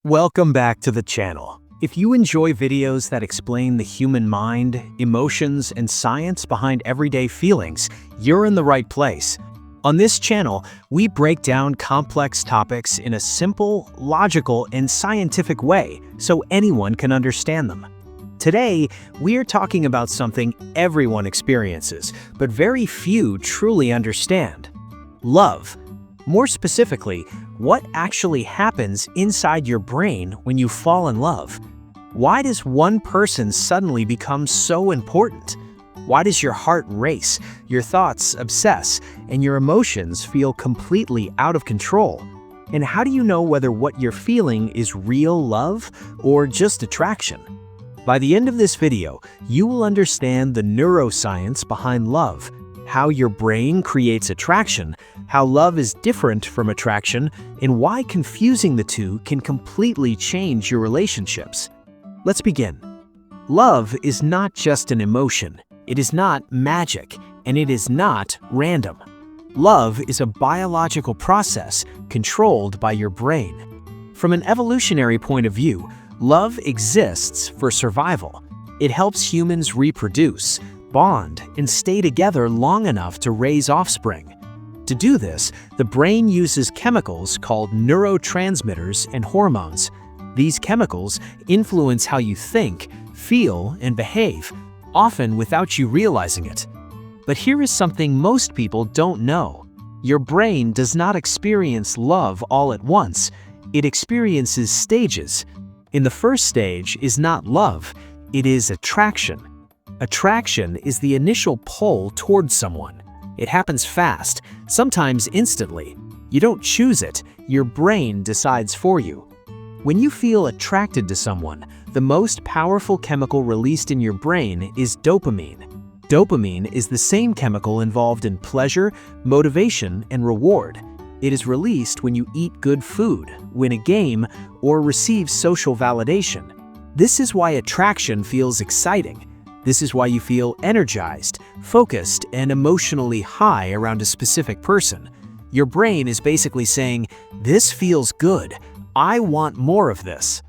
Welcome back to the channel. If you enjoy videos that explain the human mind, emotions, and science behind everyday feelings, you're in the right place. On this channel, we break down complex topics in a simple, logical, and scientific way so anyone can understand them. Today, we are talking about something everyone experiences, but very few truly understand: love. More specifically, what actually happens inside your brain when you fall in love? Why does one person suddenly become so important? Why does your heart race, your thoughts obsess, and your emotions feel completely out of control? And how do you know whether what you're feeling is real love or just attraction? By the end of this video, you will understand the neuroscience behind love, how your brain creates attraction, how love is different from attraction, and why confusing the two can completely change your relationships. Let's begin. Love is not just an emotion. It is not magic, and it is not random. Love is a biological process controlled by your brain. From an evolutionary point of view, love exists for survival. It helps humans reproduce, bond, and stay together long enough to raise offspring. To do this, the brain uses chemicals called neurotransmitters and hormones. These chemicals influence how you think, feel, and behave, often without you realizing it. But here is something most people don't know. Your brain does not experience love all at once. It experiences stages. In the first stage is not love, it is attraction. Attraction is the initial pull towards someone. It happens fast, sometimes instantly. You don't choose it, your brain decides for you. When you feel attracted to someone, the most powerful chemical released in your brain is dopamine. Dopamine is the same chemical involved in pleasure, motivation, and reward. It is released when you eat good food, win a game, or receive social validation. This is why attraction feels exciting. This is why you feel energized, focused, and emotionally high around a specific person. Your brain is basically saying, "This feels good. I want more of this."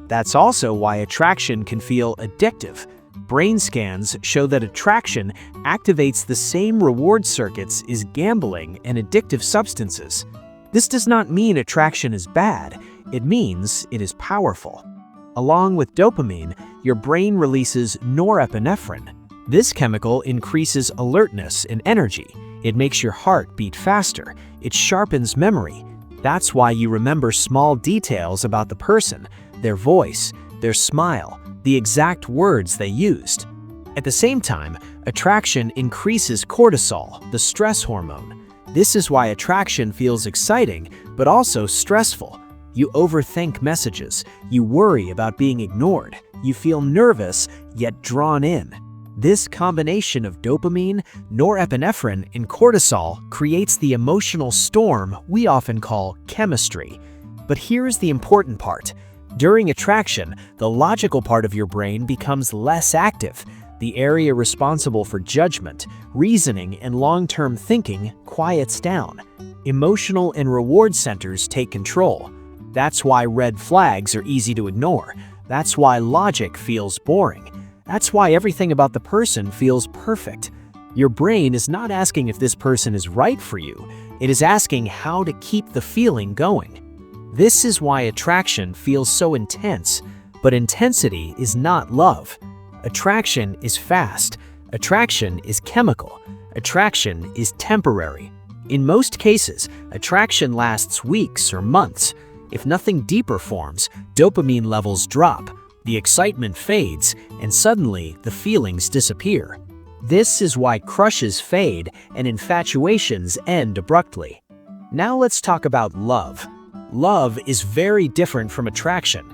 That's also why attraction can feel addictive. Brain scans show that attraction activates the same reward circuits as gambling and addictive substances. This does not mean attraction is bad. It means it is powerful. Along with dopamine, your brain releases norepinephrine. This chemical increases alertness and energy. It makes your heart beat faster. It sharpens memory. That's why you remember small details about the person, their voice, their smile, the exact words they used. At the same time, attraction increases cortisol, the stress hormone. This is why attraction feels exciting, but also stressful. You overthink messages, you worry about being ignored, you feel nervous yet drawn in. This combination of dopamine, norepinephrine, and cortisol creates the emotional storm we often call chemistry. But here's the important part. During attraction, the logical part of your brain becomes less active. The area responsible for judgment, reasoning, and long-term thinking quiets down. Emotional and reward centers take control. That's why red flags are easy to ignore. That's why logic feels boring. That's why everything about the person feels perfect. Your brain is not asking if this person is right for you. It is asking how to keep the feeling going. This is why attraction feels so intense, but intensity is not love. Attraction is fast. Attraction is chemical. Attraction is temporary. In most cases, attraction lasts weeks or months. If nothing deeper forms, dopamine levels drop, the excitement fades, and suddenly the feelings disappear. This is why crushes fade and infatuations end abruptly. Now let's talk about love. Love is very different from attraction.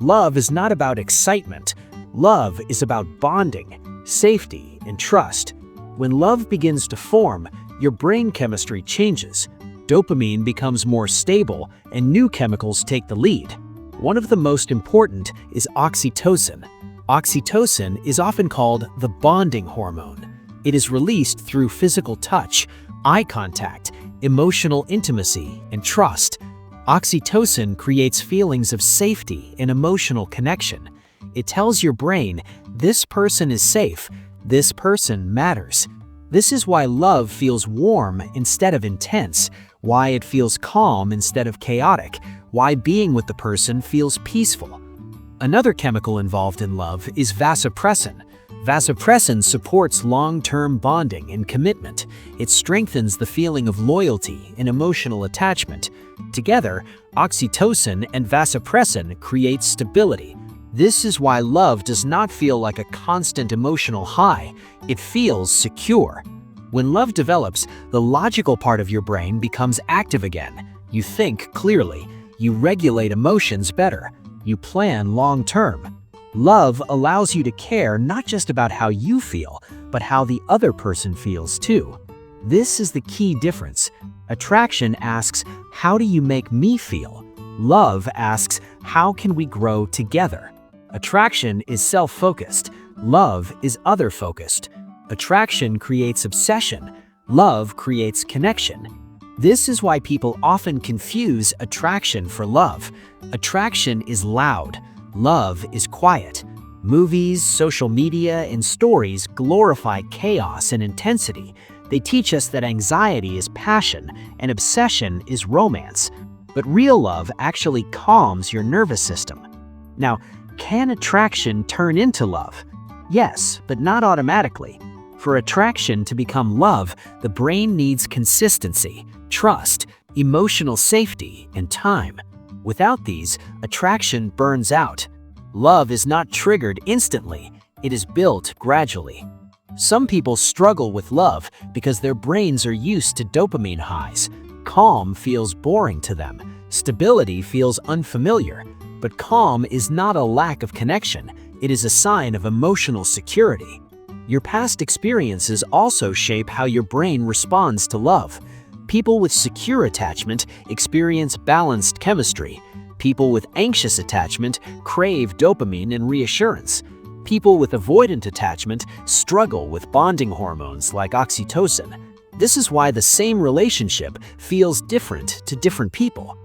Love is not about excitement. Love is about bonding, safety, and trust. When love begins to form, your brain chemistry changes. Dopamine becomes more stable, and new chemicals take the lead. One of the most important is oxytocin. Oxytocin is often called the bonding hormone. It is released through physical touch, eye contact, emotional intimacy, and trust. Oxytocin creates feelings of safety and emotional connection. It tells your brain, this person is safe, this person matters. This is why love feels warm instead of intense, why it feels calm instead of chaotic, why being with the person feels peaceful. Another chemical involved in love is vasopressin. Vasopressin supports long-term bonding and commitment. It strengthens the feeling of loyalty and emotional attachment. Together, oxytocin and vasopressin create stability. This is why love does not feel like a constant emotional high. It feels secure. When love develops, the logical part of your brain becomes active again. You think clearly. You regulate emotions better. You plan long-term. Love allows you to care not just about how you feel, but how the other person feels too. This is the key difference. Attraction asks, how do you make me feel? Love asks, how can we grow together? Attraction is self-focused. Love is other-focused. Attraction creates obsession. Love creates connection. This is why people often confuse attraction for love. Attraction is loud. Love is quiet. Movies, social media, and stories glorify chaos and intensity. They teach us that anxiety is passion and obsession is romance. But real love actually calms your nervous system. Now, can attraction turn into love? Yes, but not automatically. For attraction to become love, the brain needs consistency, trust, emotional safety, and time. Without these, attraction burns out. Love is not triggered instantly, it is built gradually. Some people struggle with love because their brains are used to dopamine highs. Calm feels boring to them. Stability feels unfamiliar. But calm is not a lack of connection, it is a sign of emotional security. Your past experiences also shape how your brain responds to love. People with secure attachment experience balanced chemistry. People with anxious attachment crave dopamine and reassurance. People with avoidant attachment struggle with bonding hormones like oxytocin. This is why the same relationship feels different to different people.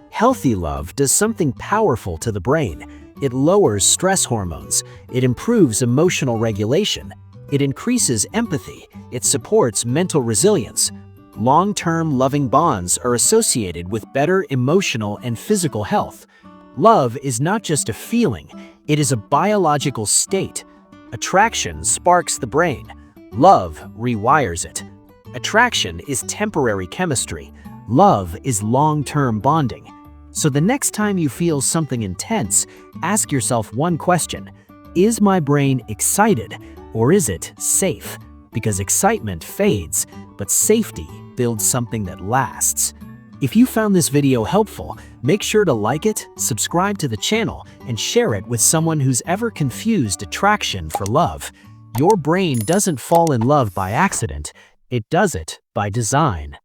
Healthy love does something powerful to the brain. It lowers stress hormones. It improves emotional regulation. It increases empathy. It supports mental resilience. Long-term loving bonds are associated with better emotional and physical health. Love is not just a feeling, it is a biological state. Attraction sparks the brain. Love rewires it. Attraction is temporary chemistry. Love is long-term bonding. So the next time you feel something intense, ask yourself one question. Is my brain excited or is it safe? Because excitement fades, but safety builds something that lasts. If you found this video helpful, make sure to like it, subscribe to the channel, and share it with someone who's ever confused attraction for love. Your brain doesn't fall in love by accident, it does it by design.